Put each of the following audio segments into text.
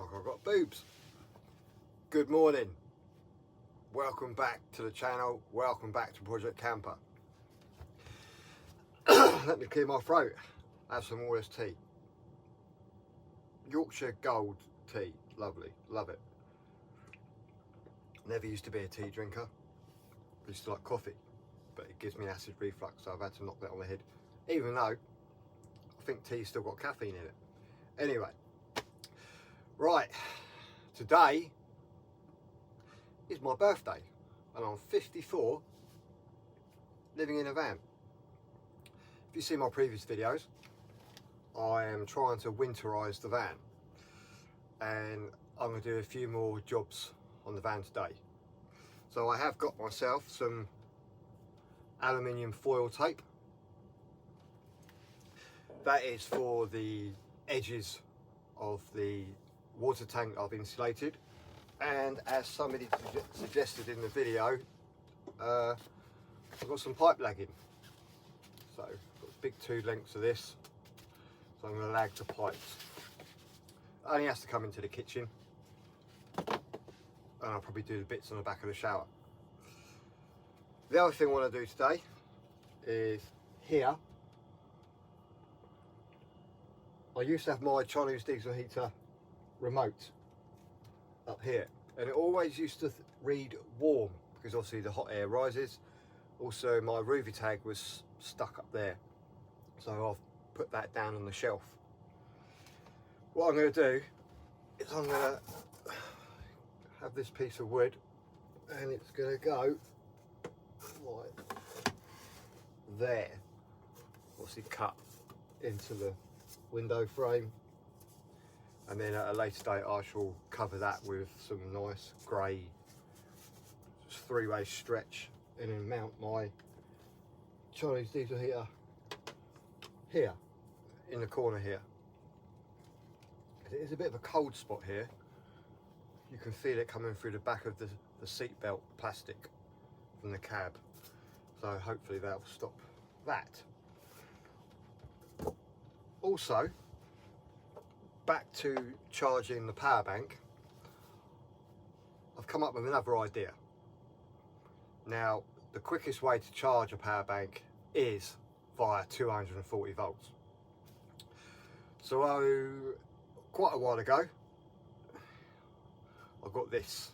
like I've got boobs. Good morning. Welcome back to the channel. Welcome back to Project Camper. Let me clear my throat. Have some tea. Yorkshire Gold tea. Lovely. Love it. Never used to be a tea drinker. I used to like coffee, but it gives me acid reflux, so I've had to knock that on the head. Even though I think tea's still got caffeine in it. Anyway, right, today is my birthday and I'm 54, living in a van. If you see my previous videos, I am trying to winterize the van and I'm going to do a few more jobs on the van today. So I have got myself some aluminium foil tape. That is for the edges of the water tank I've insulated, and as somebody suggested in the video, I've got some pipe lagging. So I've got big 2 lengths of this, so I'm going to lag the pipes. It only has to come into the kitchen, and I'll probably do the bits on the back of the shower. The other thing I want to do today is here. I used to have my Chinese diesel heater remote up here, and it always used to read warm because obviously the hot air rises. Also my WIFI tag was stuck up there, so I've put that down on the shelf. What I'm going to do is I'm going to have this piece of wood, and it's going to go right there, obviously cut into the window frame, and then at a later date I shall cover that with some nice grey 3-way stretch, and then mount my Chinese diesel heater here in the corner here. It is a bit of a cold spot here. You can feel it coming through the back of the seat belt plastic from the cab, so hopefully that will stop that. Also, back to charging the power bank, I've come up with another idea. Now, the quickest way to charge a power bank is via 240 volts. So quite a while ago, I got this.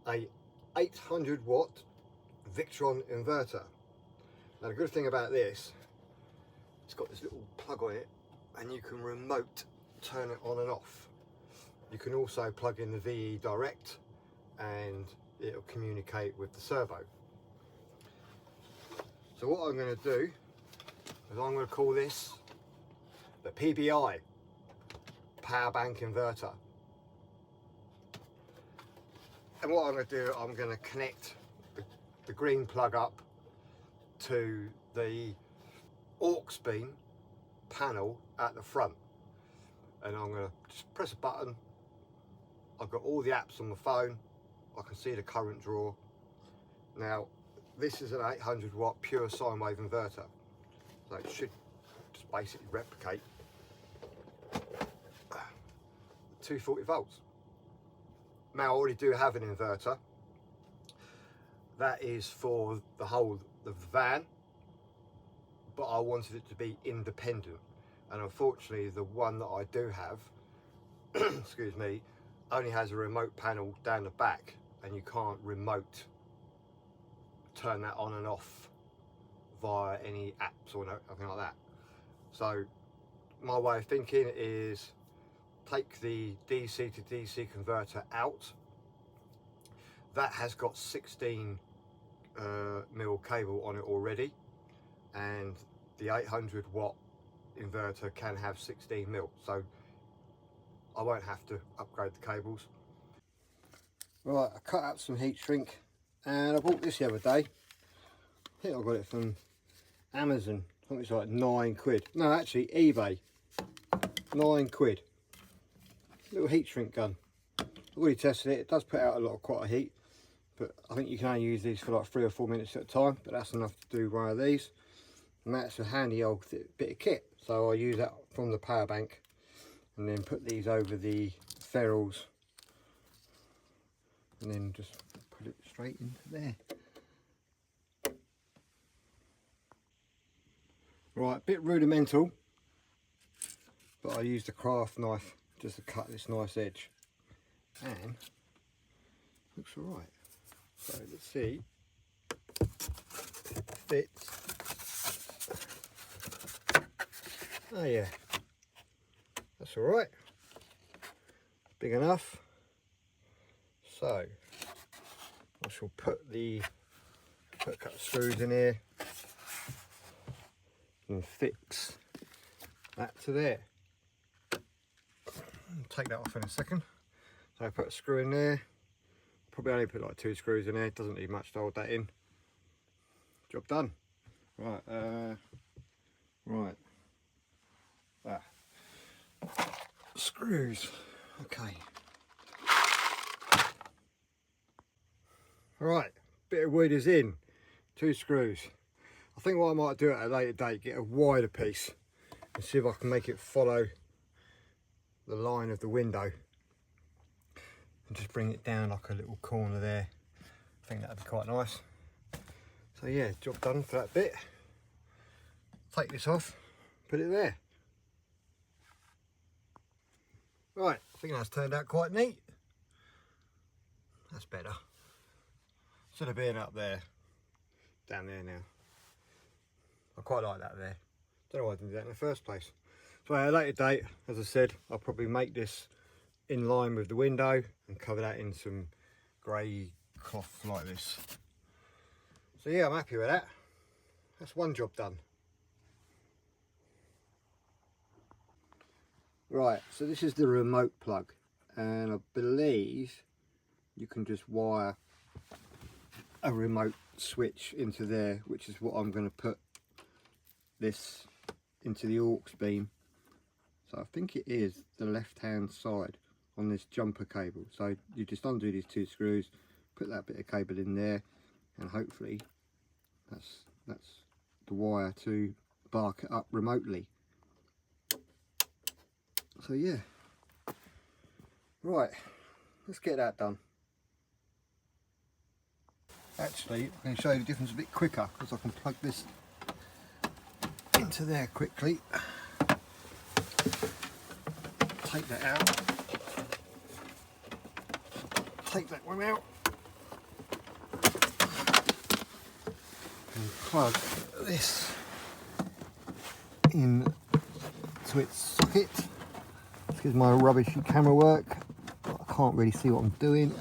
A 800 watt Victron inverter. Now the good thing about this, it's got this little plug on it, and you can remote turn it on and off. You can also plug in the VE direct and it'll communicate with the servo. So what I'm going to do is I'm going to call this the PBI, power bank inverter. And what I'm going to do, I'm going to connect the green plug up to the aux beam panel at the front, and I'm going to just press a button. I've got all the apps on the phone. I can see the current draw. Now this is an 800 watt pure sine wave inverter, so it should just basically replicate 240 volts. Now I already do have an inverter that is for the whole of the van, but I wanted it to be independent, and unfortunately the one that I do have excuse me, only has a remote panel down the back, and you can't remote turn that on and off via any apps or nothing like that. So my way of thinking is take the DC to DC converter out. That has got 16 mil cable on it already, and the 800 watt inverter can have 16 mil, so I won't have to upgrade the cables. Right, I cut up some heat shrink, and I bought this the other day. I think I got it from Amazon. I think it's like 9 quid. No, actually eBay, 9 quid. Little heat shrink gun. I've already tested it. It does put out a lot of quite a heat. but I think you can only use these for like 3 or 4 minutes at a time, but that's enough to do one of these. And that's a handy old bit of kit, so I'll use that from the power bank and then put these over the ferrules and then just put it straight into there. Right, bit rudimental, but I used a craft knife just to cut this nice edge, and looks alright. So let's see, fits. Oh yeah, that's alright, big enough. So I shall put a couple of screws in here and fix that to there. Take that off in a second. So I put a screw in there, probably only put like 2 screws in there, it doesn't need much to hold that in. Job done. Right, screws, okay. Right, bit of wood is in, 2 screws. I think what I might do at a later date, get a wider piece and see if I can make it follow the line of the window and just bring it down like a little corner there. I think that'd be quite nice. So yeah, job done for that bit. Take this off, put it there. Right, I think that's turned out quite neat. That's better. Instead of being up there, down there now. I quite like that there. Don't know why I didn't do that in the first place. So at a later date, as I said, I'll probably make this in line with the window and cover that in some grey cloth like this. So yeah, I'm happy with that. That's one job done. Right, so this is the remote plug, and I believe you can just wire a remote switch into there, which is what I'm going to put this into the aux beam. So I think it is the left hand side on this jumper cable. So you just undo these 2 screws, put that bit of cable in there, and hopefully that's the wire to bark it up remotely. So yeah, right, let's get that done. Actually, I can show you the difference a bit quicker because I can plug this into there quickly. Take that out. Take that one out. And plug this in to its socket. Excuse my rubbishy camera work. I can't really see what I'm doing.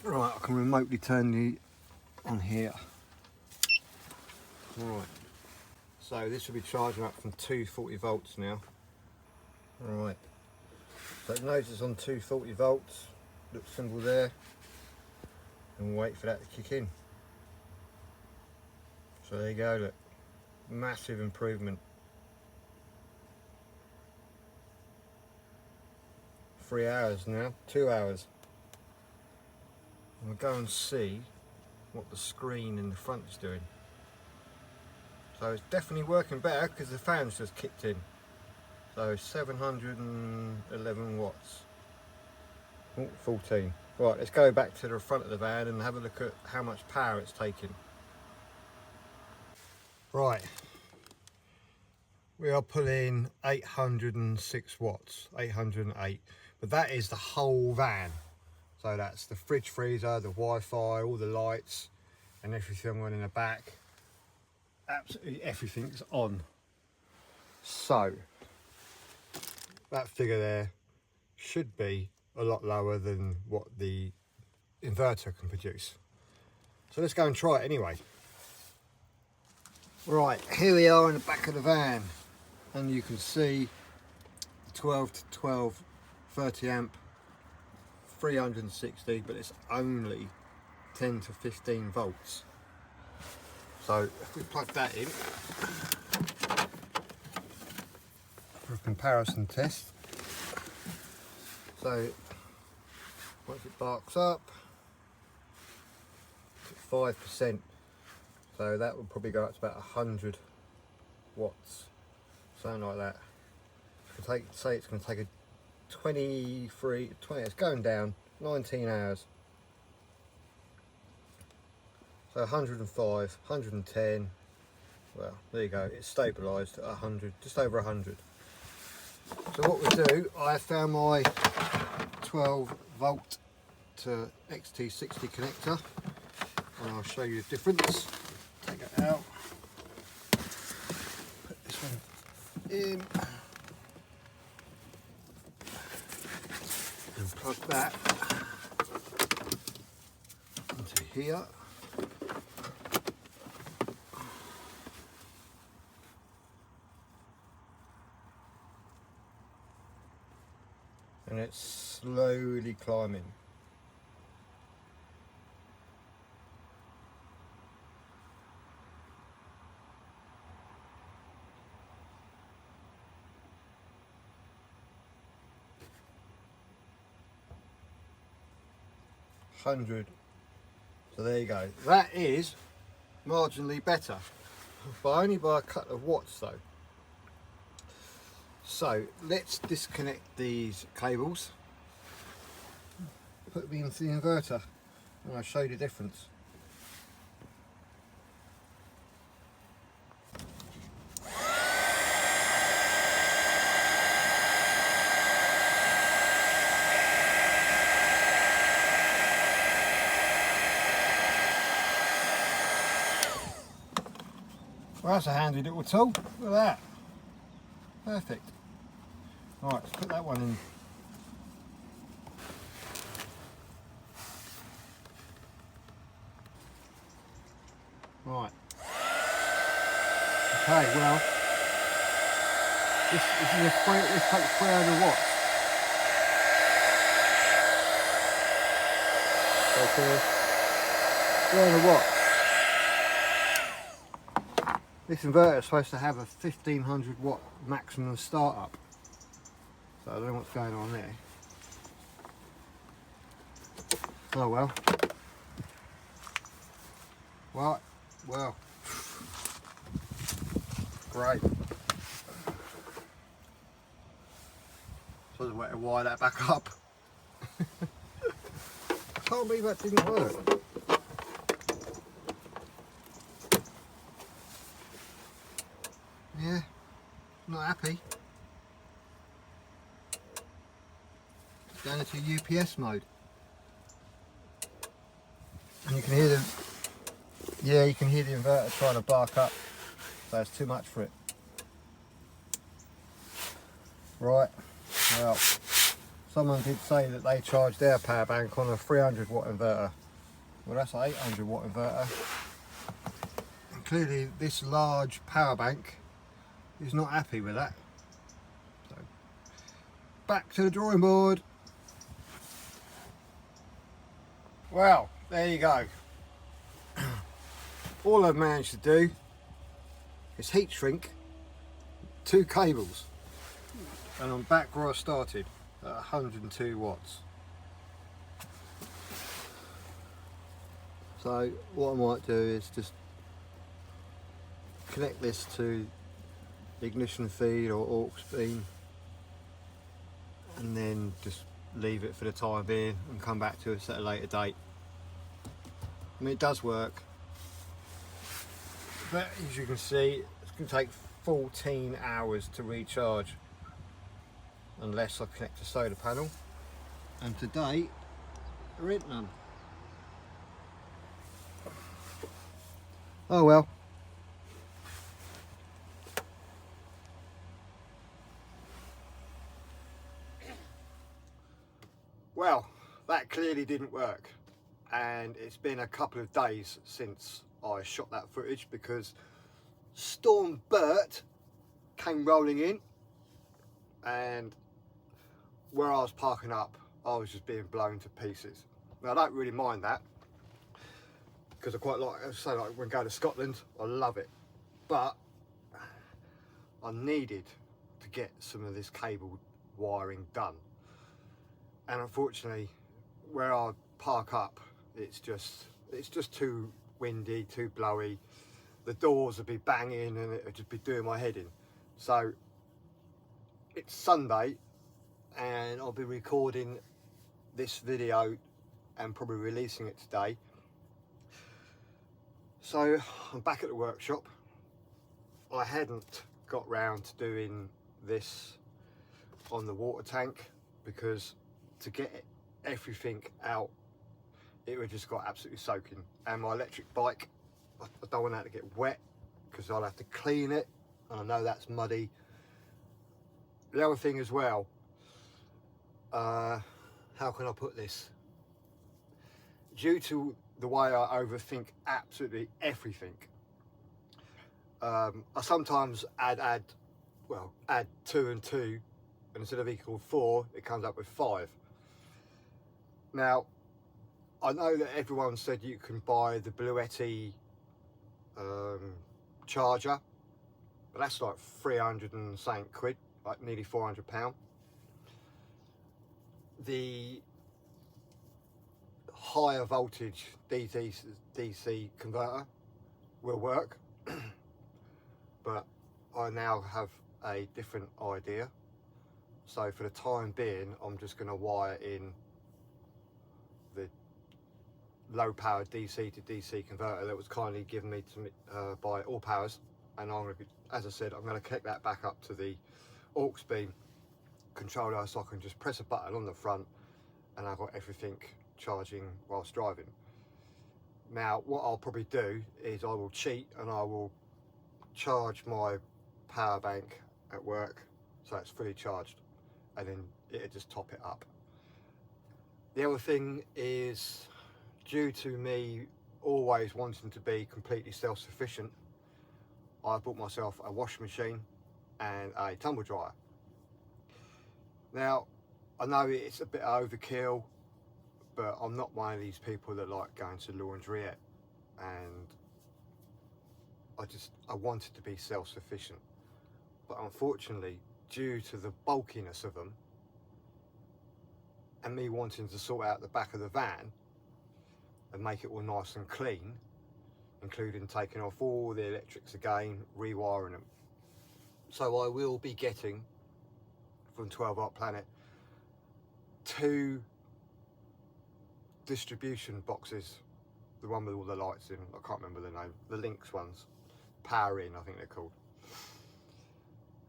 Right, I can remotely turn the on here. Right, so this will be charging up from 240 volts now. Right, so it knows it's on 240 volts. Look symbol there, and we'll wait for that to kick in. So there you go, look, massive improvement. 3 hours now, 2 hours. And we'll go and see what the screen in the front is doing. So it's definitely working better because the fan's just kicked in. So 711 watts. Oh, 14. Right, let's go back to the front of the van and have a look at how much power it's taking. Right, we are pulling 806 watts, 808, but that is the whole van. So that's the fridge freezer, the Wi-Fi, all the lights and everything on in the back. Absolutely everything's on. So that figure there should be a lot lower than what the inverter can produce. So let's go and try it anyway. Right, here we are in the back of the van, and you can see 12 to 12, 30 amp, 360, but it's only 10 to 15 volts. So if we plug that in for a comparison test, So once it barks up, 5%, so that would probably go up to about 100 watts, something like that. Say it's going to take a 20, it's going down 19 hours. So 105, 110, well, there you go, it's stabilised at 100, just over 100. So what we do, I found my 12 volt to XT60 connector, and I'll show you the difference. Take it out, put this one in, and plug that into here. And it's slowly climbing. $100. So there you go. That is marginally better, but only by a couple of watts though. So let's disconnect these cables, put them into the inverter, and I'll show you the difference. Well, that's a handy little tool. Look at that. Perfect. Right, let's put that one in. Right. Okay, well, this takes 300 watts. Okay, 300 watts. This inverter is supposed to have a 1500 watt maximum startup. So I don't know what's going on there. Oh well. Right, well. Great. So I had to wire that back up. Can't believe that didn't work. Yeah, not happy. Going into UPS mode, and you can hear you can hear the inverter trying to bark up, so it's too much for it. Right, well, someone did say that they charged their power bank on a 300 watt inverter. Well, that's an 800 watt inverter, and clearly this large power bank is not happy with that. So back to the drawing board. Well, there you go. All I've managed to do is heat shrink 2 cables, and I'm back where I started at 102 watts. So what I might do is just connect this to ignition feed or aux beam, and then just leave it for the time being and come back to it at a later date. I mean, it does work, but as you can see, it's going to take 14 hours to recharge unless I connect a solar panel, and today there ain't none. Oh well. Well, that clearly didn't work, and it's been a couple of days since I shot that footage because Storm Bert came rolling in, and where I was parking up I was just being blown to pieces. Now I don't really mind that because I quite like, say, like when going to Scotland, I love it, but I needed to get some of this cable wiring done. and unfortunately where I park up, it's just too windy, too blowy. The doors would be banging and it would just be doing my head in. So it's Sunday and I'll be recording this video and probably releasing it today. So I'm back at the workshop. I hadn't got round to doing this on the water tank because to get everything out, it would just got absolutely soaking. And my electric bike, I don't want that to get wet because I'll have to clean it, and I know that's muddy. The other thing as well, how can I put this? Due to the way I overthink absolutely everything, I sometimes add 2 and 2, and instead of equal 4, it comes up with 5. Now, I know that everyone said you can buy the Bluetti charger, but that's like 300 and something quid, like nearly £400. The higher voltage DC converter will work, but I now have a different idea. So for the time being, I'm just going to wire in the low powered DC to DC converter that was kindly given me to, by All Powers, and I'm going to, as I said, I'm going to connect that back up to the aux beam controller so I can just press a button on the front and I've got everything charging whilst driving. Now what I'll probably do is I will cheat and I will charge my power bank at work so it's fully charged, and then it'll just top it up. The other thing is, due to me always wanting to be completely self-sufficient, I bought myself a washing machine and a tumble dryer. Now I know it's a bit overkill, but I'm not one of these people that like going to laundrette, and I wanted to be self-sufficient. But unfortunately, due to the bulkiness of them and me wanting to sort out the back of the van and make it all nice and clean, including taking off all the electrics again, rewiring them. So I will be getting from 12 Art Planet 2 distribution boxes, the one with all the lights in, I can't remember the name, the Lynx ones, Power In I think they're called,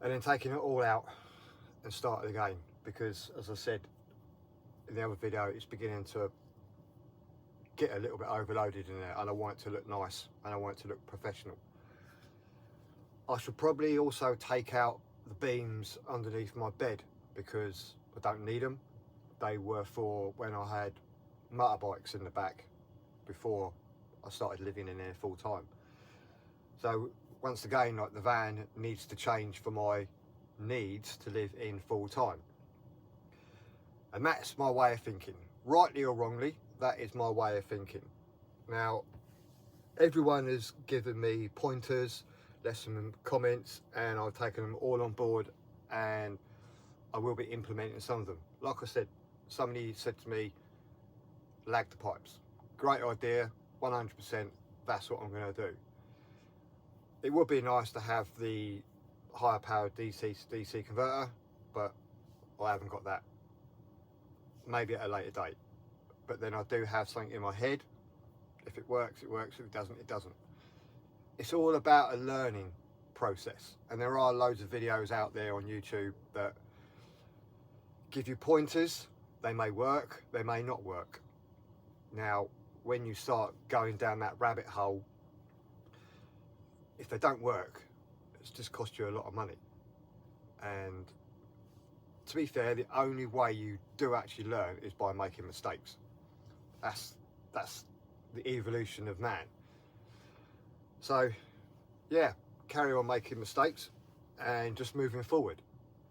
and then taking it all out and start it again, because as I said in the other video, it's beginning to get a little bit overloaded in there, and I want it to look nice and I want it to look professional. I should probably also take out the beams underneath my bed because I don't need them. They were for when I had motorbikes in the back before I started living in there full time. So once again, like, the van needs to change for my needs to live in full time, and that's my way of thinking. Rightly or wrongly, that is my way of thinking. Now everyone has given me pointers, left some comments, and I've taken them all on board, and I will be implementing some of them. Like I said, somebody said to me, lag the pipes. Great idea, 100%, that's what I'm going to do. It would be nice to have the higher powered DC to DC converter, but I haven't got that. Maybe at a later date. But then I do have something in my head. If it works, it works. If it doesn't, it doesn't. It's all about a learning process, and there are loads of videos out there on YouTube that give you pointers. They may work, they may not work. Now when you start going down that rabbit hole, if they don't work, it's just cost you a lot of money. And to be fair, the only way you do actually learn is by making mistakes. That's the evolution of man. So yeah, carry on making mistakes and just moving forward,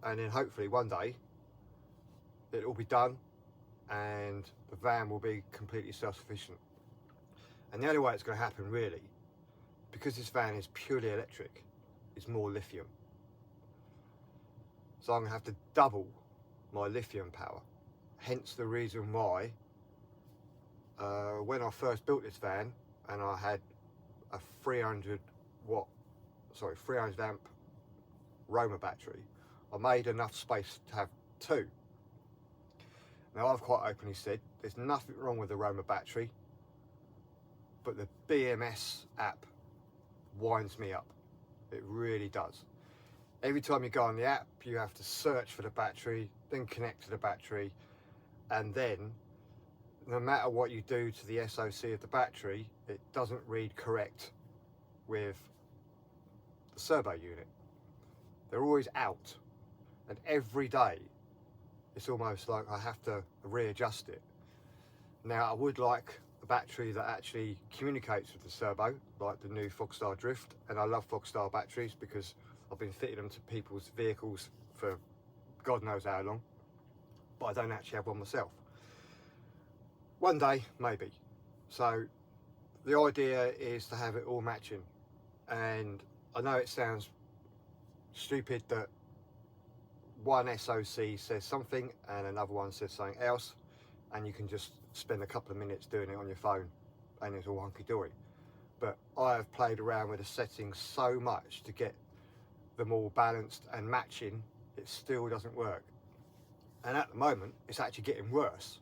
and then hopefully one day it'll all be done and the van will be completely self-sufficient. And the only way it's going to happen, really, because this van is purely electric, is more lithium. So I'm going to have to double my lithium power. hence the reason why when I first built this van and I had a 300 amp Roma battery, I made enough space to have two. Now I've quite openly said there's nothing wrong with the Roma battery, but the BMS app winds me up. It really does. Every time you go on the app, you have to search for the battery, then connect to the battery, and then no matter what you do to the SoC of the battery, it doesn't read correct with the servo unit. They're always out, and every day it's almost like I have to readjust it. Now I would like a battery that actually communicates with the servo, like the new Fogstar Drift, and I love Fogstar batteries because I've been fitting them to people's vehicles for God knows how long, but I don't actually have one myself. One day, maybe. So the idea is to have it all matching, and I know it sounds stupid that one SoC says something and another one says something else, and you can just spend a couple of minutes doing it on your phone and it's all hunky-dory. But I have played around with the settings so much to get them all balanced and matching, it still doesn't work. And at the moment, it's actually getting worse.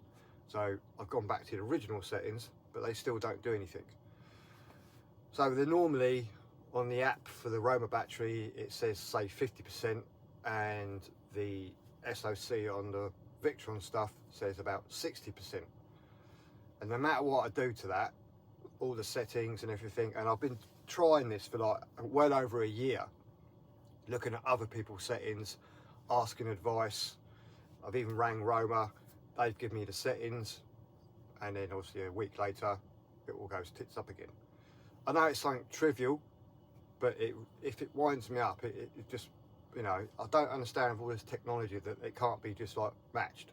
So I've gone back to the original settings, but they still don't do anything. So normally on the app for the Roma battery, it says say 50%, and the SoC on the Victron stuff says about 60%. And no matter what I do to that, all the settings and everything, and I've been trying this for like well over a year, looking at other people's settings, asking advice. I've even rang Roma, they've given me the settings, and then obviously a week later it all goes tits up again. I know it's something trivial, but if it winds me up, it just, you know, I don't understand all this technology that it can't be just like matched.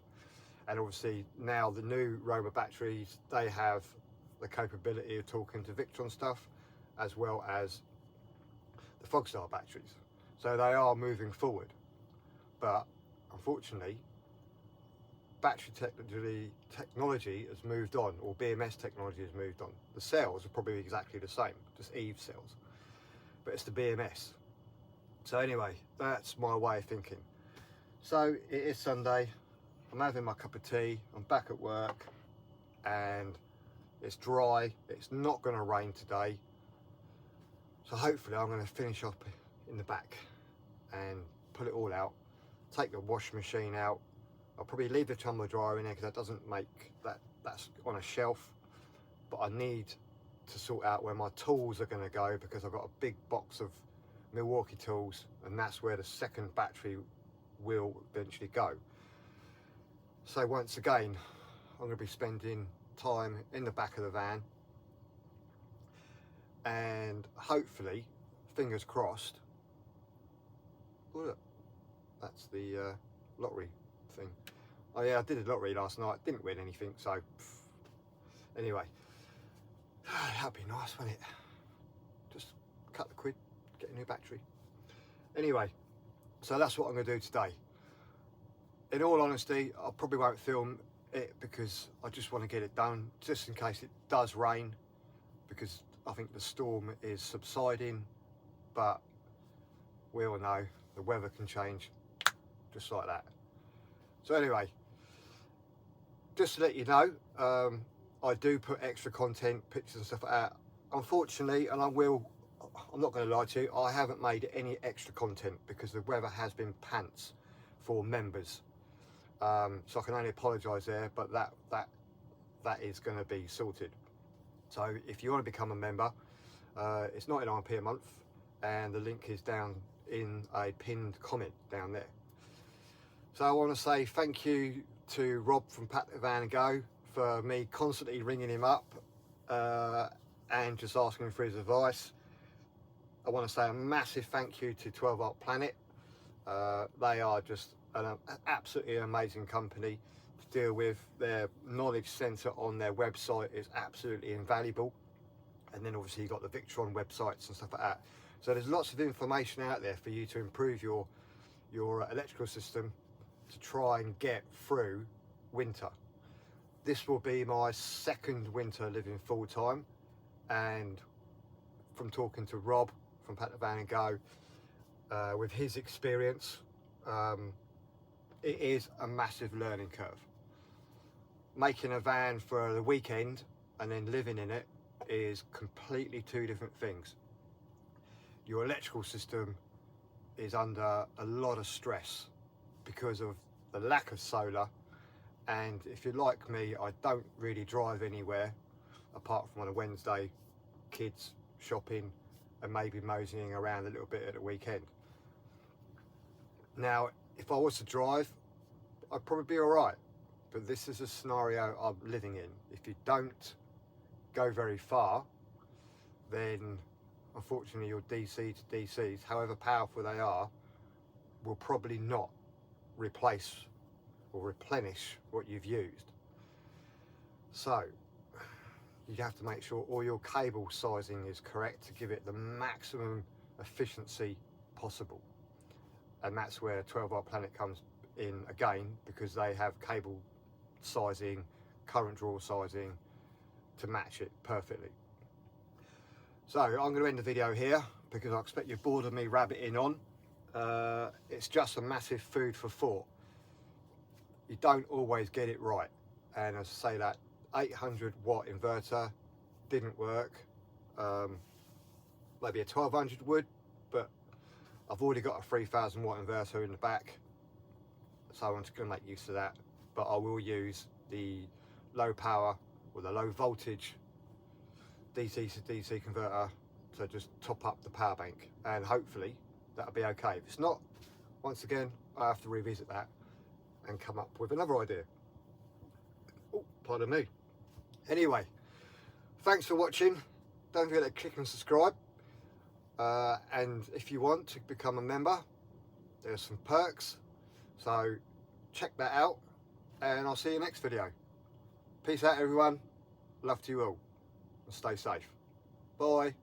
And obviously now the new Roma batteries, they have the capability of talking to Victron stuff as well as the Fogstar batteries. So they are moving forward. But unfortunately, battery technology has moved on, or BMS technology has moved on. The cells are probably exactly the same, just Iv'e cells. But it's the BMS. So anyway, that's my way of thinking. So it is Sunday, I'm having my cup of tea, I'm back at work, and it's dry, it's not going to rain today. So hopefully I'm going to finish up in the back and pull it all out, take the washing machine out. I'll probably leave the tumble dryer in there because that doesn't make that's on a shelf, but I need to sort out where my tools are going to go, because I've got a big box of Milwaukee tools, and that's where the second battery will eventually go. So once again, I'm going to be spending time in the back of the van, and hopefully, fingers crossed, oh look, that's the lottery thing. Oh yeah, I did a lottery last night, didn't win anything, so anyway, that'd be nice, wouldn't it? Just a couple of quid, get a new battery. Anyway, so that's what I'm going to do today. In all honesty, I probably won't film it because I just want to get it done, just in case it does rain, because I think the storm is subsiding, but we all know the weather can change just like that. So anyway, just to let you know, I do put extra content, pictures and stuff like that. Unfortunately, and I'm not going to lie to you, I haven't made any extra content because the weather has been pants for members. So I can only apologise there, but that is going to be sorted. So if you want to become a member, it's 99p a month, and the link is down in a pinned comment down there. So I want to say thank you to Rob from Pack the Van and Go for me constantly ringing him up and just asking for his advice. I want to say a massive thank you to 12 Volt Planet. They are just an absolutely amazing company to deal with. Their knowledge centre on their website is absolutely invaluable, and then obviously you've got the Victron websites and stuff like that. So there's lots of information out there for you to improve your electrical system, to try and get through winter. This will be my second winter living full time, and from talking to Rob from Pack the Van and Go, with his experience, it is a massive learning curve. Making a van for the weekend and then living in it is completely two different things. Your electrical system is under a lot of stress because of the lack of solar, and if you're like me, I don't really drive anywhere apart from on a Wednesday, kids shopping and maybe moseying around a little bit at the weekend. Now, if I was to drive, I'd probably be all right, but this is a scenario I'm living in. If you don't go very far, then unfortunately your DC to DCs, however powerful they are, will probably not replace or replenish what you've used. So you have to make sure all your cable sizing is correct to give it the maximum efficiency possible. And that's where 12R Planet comes in again, because they have cable sizing, current draw sizing to match it perfectly. So I'm going to end the video here because I expect you're bored of me rabbiting on. It's just a massive food for thought. You don't always get it right, and as I say, that 800 watt inverter didn't work. Maybe a 1200 would, but I've already got a 3000 watt inverter in the back, so I'm just going to make use of that. But I will use the low power or the low voltage DC to DC converter to just top up the power bank, and hopefully that'll be okay. If it's not, once again, I have to revisit that and come up with another idea. Oh, pardon me. Anyway, thanks for watching. Don't forget to click and subscribe. And if you want to become a member, there's some perks. So check that out, and I'll see you next video. Peace out, everyone. Love to you all, and stay safe. Bye.